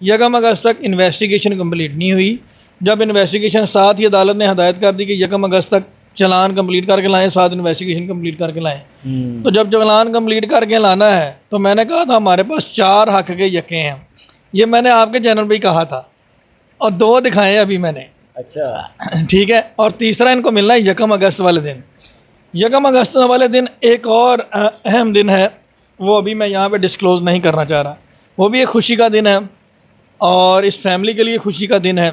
1 اگست تک investigation complete نہیں ہوئی. جب انویسٹیگیشن ساتھ ہی عدالت نے ہدایت کر دی کہ 1 اگست تک چلان کمپلیٹ کر کے لائیں، ساتھ انویسٹیگیشن کمپلیٹ کر کے لائیں. تو جب چلان کمپلیٹ کر کے لانا ہے تو میں نے کہا تھا ہمارے پاس 4 حق کے یقیں ہیں. یہ میں نے آپ کے چینل پہ ہی کہا تھا اور 2 دکھائے ابھی میں نے. اچھا ٹھیک ہے. اور تیسرا ان کو ملنا ہے 1 اگست والے دن. 1 اگست والے دن ایک اور اہم دن ہے، وہ ابھی میں یہاں پہ ڈسکلوز نہیں کرنا چاہ رہا. وہ بھی ایک خوشی کا دن ہے اور اس فیملی کے لیے خوشی کا دن ہے،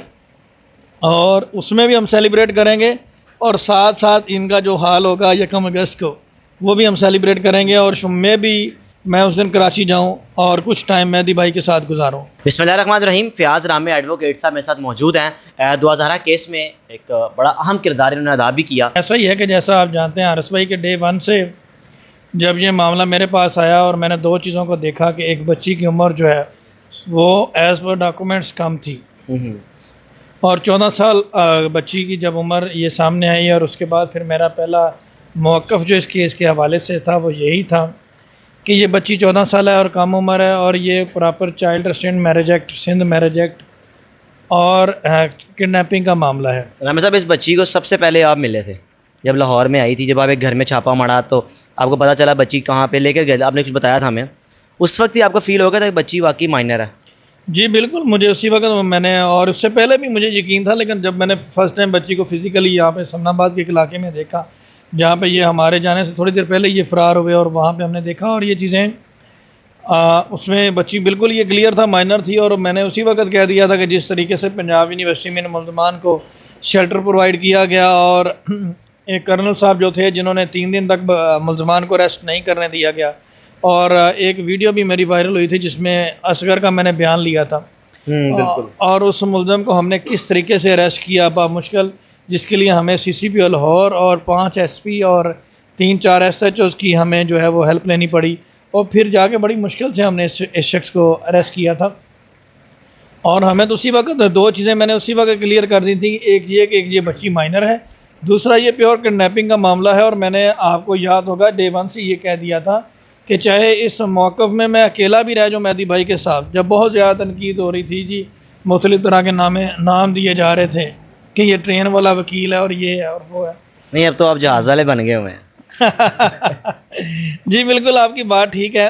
اور اس میں بھی ہم سیلیبریٹ کریں گے. اور ساتھ ساتھ ان کا جو حال ہوگا 1 اگست کو وہ بھی ہم سیلیبریٹ کریں گے. اور میں اس دن کراچی جاؤں اور کچھ ٹائم مہدی بھائی کے ساتھ گزاروں. بسم اللہ الرحمن الرحیم. فیاض رامے ایڈوکیٹ صاحب میرے ساتھ موجود ہیں. 2000 کیس میں ایک بڑا اہم کردار انہوں نے ادا بھی کیا. ایسا ہی ہے کہ جیسا آپ جانتے ہیں حارث بھائی کے ڈے 1 سے جب یہ معاملہ میرے پاس آیا اور میں نے 2 چیزوں کو دیکھا کہ ایک بچی کی عمر جو ہے وہ ایز پر ڈاکومنٹس کم تھی، اور 14 سال بچی کی جب عمر یہ سامنے آئی، اور اس کے بعد پھر میرا پہلا موقف جو اس کیس کے حوالے سے تھا وہ یہی تھا کہ یہ بچی 14 سال ہے اور کم عمر ہے، اور یہ proper child restraint marriage act, Sindh marriage act اور کڈنیپنگ کا معاملہ ہے. رامے صاحب اس بچی کو سب سے پہلے آپ ملے تھے جب لاہور میں آئی تھی، جب آپ ایک گھر میں چھاپا مارا تو آپ کو پتہ چلا بچی کہاں پہ لے کے گئے، آپ نے کچھ بتایا تھا ہمیں. اس وقت ہی آپ کو فیل ہو گیا تھا کہ بچی واقعی مائنر ہے؟ جی بالکل، مجھے اسی وقت میں نے، اور اس سے پہلے بھی مجھے یقین تھا، لیکن جب میں نے فرسٹ ٹائم بچی کو فزیکلی یہاں پہ سمن آباد کے علاقے میں دیکھا جہاں پہ یہ ہمارے جانے سے تھوڑی دیر پہلے یہ فرار ہوئے، اور وہاں پہ ہم نے دیکھا اور یہ چیزیں اس میں بچی بالکل یہ کلیئر تھا مائنر تھی. اور میں نے اسی وقت کہہ دیا تھا کہ جس طریقے سے پنجاب یونیورسٹی میں ملزمان کو شیلٹر پرووائڈ کیا گیا، اور ایک کرنل صاحب جو تھے جنہوں نے 3 دن تک ملزمان کو ریسٹ نہیں کرنے دیا گیا، اور ایک ویڈیو بھی میری وائرل ہوئی تھی جس میں اصغر کا میں نے بیان لیا تھا، اور اس ملزم کو ہم نے کس طریقے سے اریسٹ کیا بامشکل، جس کے لیے ہمیں CCP لاہور اور 5 SP اور 3-4 SHOs کی ہمیں جو ہے وہ ہیلپ لینی پڑی، اور پھر جا کے بڑی مشکل سے ہم نے اس شخص کو اریسٹ کیا تھا. اور ہمیں تو اسی وقت 2 چیزیں میں نے اسی وقت کلیئر کر دی تھیں، ایک یہ کہ یہ بچی مائنر ہے، دوسرا یہ پیور کڈنیپنگ کا معاملہ ہے. اور میں نے آپ کو یاد ہوگا ڈے 1 سے یہ کہہ دیا تھا کہ چاہے اس موقف میں اکیلا بھی رہ جو مہدی بھائی کے ساتھ، جب بہت زیادہ تنقید ہو رہی تھی، جی مختلف طرح کے نام دیے جا رہے تھے کہ یہ ٹرین والا وکیل ہے اور یہ ہے اور وہ ہے. نہیں، اب تو آپ جہاز والے بن گئے ہوئے ہیں. جی بالکل، آپ کی بات ٹھیک ہے.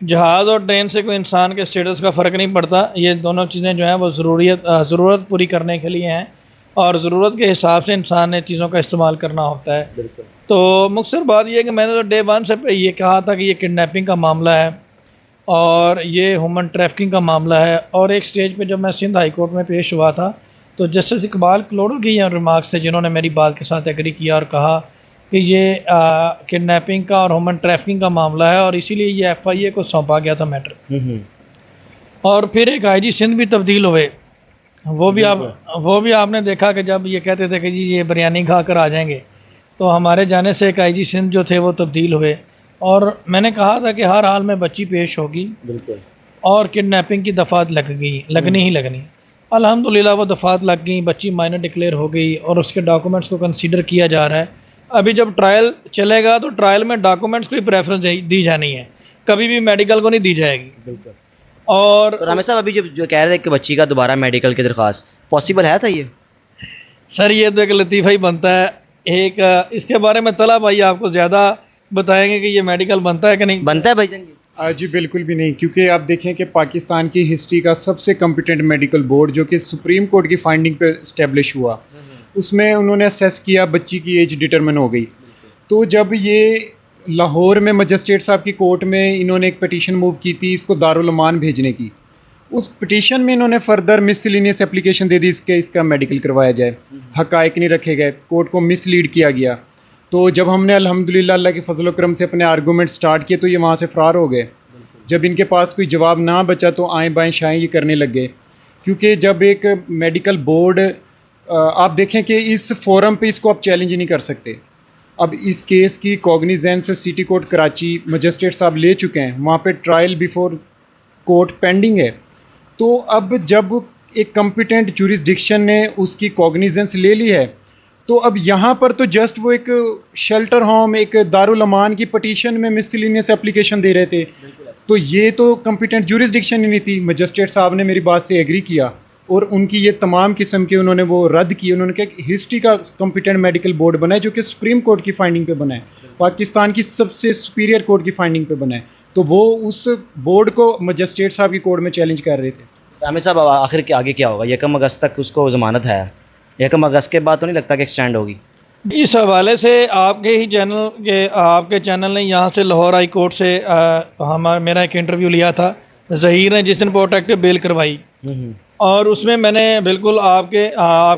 جہاز اور ٹرین سے کوئی انسان کے اسٹیٹس کا فرق نہیں پڑتا. یہ دونوں چیزیں جو ہیں وہ ضرورت پوری کرنے کے لیے ہیں، اور ضرورت کے حساب سے انسان نے چیزوں کا استعمال کرنا ہوتا ہے. بالکل. تو مختصر بات یہ ہے کہ میں نے تو ڈے 1 سے یہ کہا تھا کہ یہ کڈنیپنگ کا معاملہ ہے اور یہ ہیومن ٹریفکنگ کا معاملہ ہے. اور ایک سٹیج پہ جب میں سندھ ہائی کورٹ میں پیش ہوا تھا تو جسٹس اقبال کلوڑو کی یہ ریمارکس ہے جنہوں نے میری بات کے ساتھ ایگری کیا اور کہا کہ یہ کڈنیپنگ کا اور ہیومن ٹریفکنگ کا معاملہ ہے، اور اسی لیے یہ FIA کو سونپا گیا تھا میٹر. اور پھر ایک IG سندھ بھی تبدیل ہوئے، وہ بھی آپ نے دیکھا کہ جب یہ کہتے تھے کہ جی یہ بریانی کھا کر آ جائیں گے، تو ہمارے جانے سے ایک IG سندھ جو تھے وہ تبدیل ہوئے. اور میں نے کہا تھا کہ ہر حال میں بچی پیش ہوگی، بالکل، اور کڈنیپنگ کی دفعات لگنی. الحمدللہ وہ دفعات لگ گئیں، بچی مائنر ڈکلیئر ہو گئی اور اس کے ڈاکومنٹس کو کنسیڈر کیا جا رہا ہے. ابھی جب ٹرائل چلے گا تو ٹرائل میں ڈاکومنٹس کو ہی پریفرنس دی جانی ہے، کبھی بھی میڈیکل کو نہیں دی جائے گی. بالکل. اور رامے صاحب ابھی جو کہہ رہے تھے کہ بچی کا دوبارہ میڈیکل کی درخواست پاسبل ہے تھا یہ؟ سر یہ تو ایک لطیفہ ہی بنتا ہے. ایک اس کے بارے میں طلب بھائی آپ کو زیادہ بتائیں گے کہ یہ میڈیکل بنتا ہے کہ نہیں بنتا ہے بھائی جان؟ جی بالکل بھی نہیں، کیونکہ آپ دیکھیں کہ پاکستان کی ہسٹری کا سب سے کمپیٹنٹ میڈیکل بورڈ جو کہ سپریم کورٹ کی فائنڈنگ پہ اسٹیبلش ہوا، اس میں انہوں نے اسیس کیا، بچی کی ایج ڈٹرمن ہو گئی. تو جب یہ لاہور میں مجسٹریٹ صاحب کی کورٹ میں انہوں نے ایک پٹیشن موو کی تھی اس کو دارالمان بھیجنے کی، اس پٹیشن میں انہوں نے فردر مسلینیس اپلیکیشن دے دی اس کا میڈیکل کروایا جائے. حقائق نہیں رکھے گئے، کورٹ کو مس لیڈ کیا گیا. تو جب ہم نے الحمدللہ اللہ کے فضل و کرم سے اپنے آرگومنٹ سٹارٹ کیے تو یہ وہاں سے فرار ہو گئے. جب ان کے پاس کوئی جواب نہ بچا تو آئیں بائیں شائیں یہ کرنے لگ گئے. کیونکہ جب ایک میڈیکل بورڈ، آپ دیکھیں کہ اس فورم پہ اس کو آپ چیلنج نہیں کر سکتے. اب اس کیس کی کوگنیزنس سٹی کورٹ کراچی مجسٹریٹ صاحب لے چکے ہیں، وہاں پہ ٹرائل بیفور کورٹ پینڈنگ ہے. تو اب جب ایک کمپیٹنٹ جورسڈکشن نے اس کی کوگنیزنس لے لی ہے تو اب یہاں پر تو جسٹ وہ ایک شیلٹر ہوم، ایک دارالامان کی پٹیشن میں مسلینیس اپلیکیشن دے رہے تھے. تو یہ تو کمپیٹنٹ جورسڈکشن ہی نہیں تھی. مجسٹریٹ صاحب نے میری بات سے ایگری کیا اور ان کی یہ تمام قسم کے انہوں نے وہ رد کی. انہوں نے کہا کہ ہسٹری کا کمپیٹنٹ میڈیکل بورڈ بنا ہے جو کہ سپریم کورٹ کی فائنڈنگ پہ بنا ہے, پاکستان کی سب سے سپیریئر کورٹ کی فائنڈنگ پہ بنا ہے. تو وہ اس بورڈ کو مجسٹریٹ صاحب کی کورٹ میں چیلنج کر رہے تھے. عامر صاحب آخر کے آگے کیا ہوگا؟ 1 اگست تک اس کو ضمانت ہے, 1 اگست کے بعد تو نہیں لگتا کہ ایکسٹینڈ ہوگی؟ اس حوالے سے آپ کے ہی چینل کے آپ کے چینل نے یہاں سے لاہور ہائی کورٹ سے میرا ایک انٹرویو لیا تھا ظہیر نے, جس نے پروٹیکٹیو بیل کروائی, اور اس میں میں نے بالکل آپ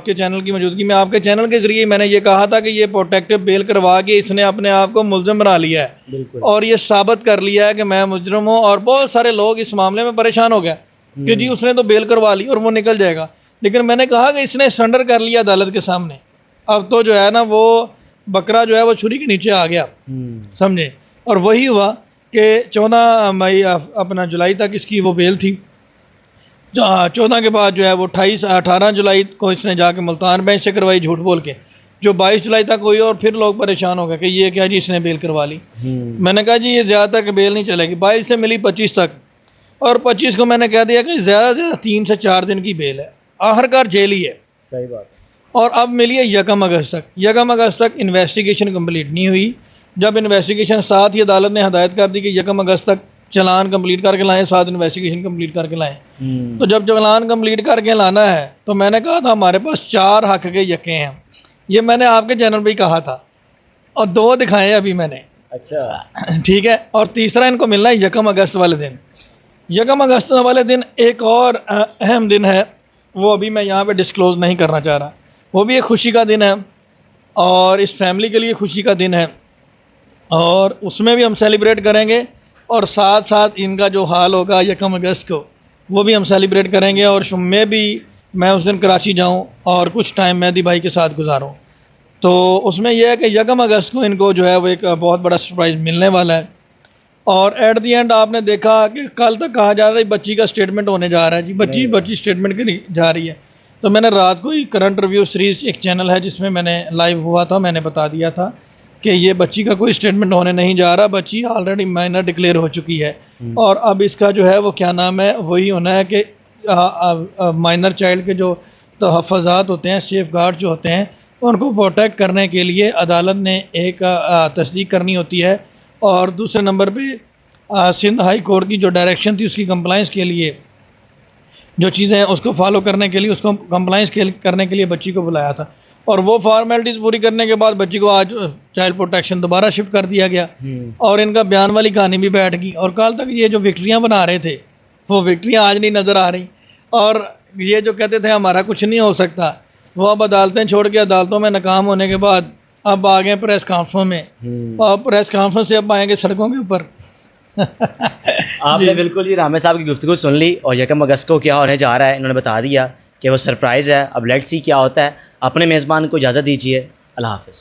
کے چینل کی موجودگی میں آپ کے چینل کے ذریعے میں نے یہ کہا تھا کہ یہ پروٹیکٹیو بیل کروا کے اس نے اپنے آپ کو ملزم بنا لیا ہے اور یہ ثابت کر لیا ہے کہ میں مجرم ہوں. اور بہت سارے لوگ اس معاملے میں پریشان ہو گئے کہ جی اس نے تو بیل کروا لی اور وہ نکل جائے گا. لیکن میں نے کہا کہ اس نے سرنڈر کر لیا عدالت کے سامنے. اب تو جو ہے نا وہ بکرا جو ہے وہ چھری کے نیچے آ گیا, سمجھے. اور وہی ہوا کہ 14 مئی اپنا جولائی تک اس کی وہ بیل تھی. 14 کے بعد جو ہے وہ 18 جولائی کو اس نے جا کے ملتان بینچ سے کروائی جھوٹ بول کے, جو 22 جولائی تک ہوئی. اور پھر لوگ پریشان ہو گئے کہ یہ کیا جی اس نے بیل کروا لی. میں نے کہا جی یہ زیادہ تک بیل نہیں چلے گی. 22 سے ملی 25 تک, اور 25 کو میں نے کہہ دیا کہ زیادہ سے زیادہ 3 سے 4 دن کی بیل ہے, آخرکار جیل ہی ہے. صحیح بات. اور اب ملی ہے 1 اگست تک. 1 اگست تک انویسٹیگیشن کمپلیٹ نہیں ہوئی. جب انویسٹیگیشن ساتھ ہی عدالت نے ہدایت کر دی کہ 1 اگست تک چلان کمپلیٹ کر کے لائیں, ساتھ انویسٹیگیشن کمپلیٹ کر کے لائیں. تو جب چلان کمپلیٹ کر کے لانا ہے تو میں نے کہا تھا ہمارے پاس 4 حق کے یقے ہیں. یہ میں نے آپ کے چینل پہ ہی کہا تھا, اور 2 دکھائے ابھی میں نے. اچھا ٹھیک ہے. اور تیسرا ان کو ملنا ہے 1 اگست والے دن. 1 اگست والے دن ایک اور اہم دن ہے, وہ ابھی میں یہاں پہ ڈسکلوز نہیں کرنا چاہ رہا. وہ بھی ایک خوشی کا دن ہے اور اس فیملی کے لیے خوشی کا دن ہے, اور اس میں بھی ہم سیلیبریٹ کریں گے. اور ساتھ ساتھ ان کا جو حال ہوگا 1 اگست کو وہ بھی ہم سیلیبریٹ کریں گے. اور میں اس دن کراچی جاؤں اور کچھ ٹائم مہدی بھائی کے ساتھ گزاروں. تو اس میں یہ ہے کہ 1 اگست کو ان کو جو ہے وہ ایک بہت بڑا سرپرائز ملنے والا ہے. اور ایٹ دی اینڈ آپ نے دیکھا کہ کل تک کہا جا رہا ہے بچی کا اسٹیٹمنٹ ہونے جا رہا ہے. جی بچی اسٹیٹمنٹ کے لیے جا رہی ہے. تو میں نے رات کو ہی کرنٹ ریویو سیریز ایک چینل ہے جس میں میں نے لائیو ہوا تھا, میں نے بتا دیا تھا کہ یہ بچی کا کوئی اسٹیٹمنٹ ہونے نہیں جا رہا. بچی آلریڈی مائنر ڈکلیئر ہو چکی ہے, اور اب اس کا جو ہے وہ کیا نام ہے وہی ہونا ہے کہ مائنر چائلڈ کے جو تحفظات ہوتے ہیں, سیف گارڈ جو ہوتے ہیں, ان کو پروٹیکٹ کرنے کے لیے عدالت نے ایک تصدیق کرنی ہوتی ہے. اور دوسرے نمبر پہ سندھ ہائی کورٹ کی جو ڈائریکشن تھی اس کی کمپلائنس کے لیے جو چیزیں ہیں اس کو فالو کرنے کے لیے, اس کو کمپلائنس کرنے کے لیے بچی کو بلایا تھا. اور وہ فارمیلٹیز پوری کرنے کے بعد بچی کو آج چائلڈ پروٹیکشن دوبارہ شفٹ کر دیا گیا, اور ان کا بیان والی کہانی بھی بیٹھ گئی. اور کل تک یہ جو وکٹریاں بنا رہے تھے وہ وکٹریاں آج نہیں نظر آ رہی, اور یہ جو کہتے تھے ہمارا کچھ نہیں ہو سکتا, وہ اب عدالتیں چھوڑ کے عدالتوں میں ناکام ہونے کے بعد اب آ گئے پریس کانفرنس میں, اور پریس کانفرنس سے اب آئیں گے سڑکوں کے اوپر. آپ نے بالکل یہ عامر صاحب کی گفتگو سن لی, اور 1 اگست کو کیا ہونے جا رہا ہے انہوں نے بتا دیا کہ وہ سرپرائز ہے. اب لیٹس سی کیا ہوتا ہے. اپنے میزبان کو اجازت دیجیے. اللہ حافظ.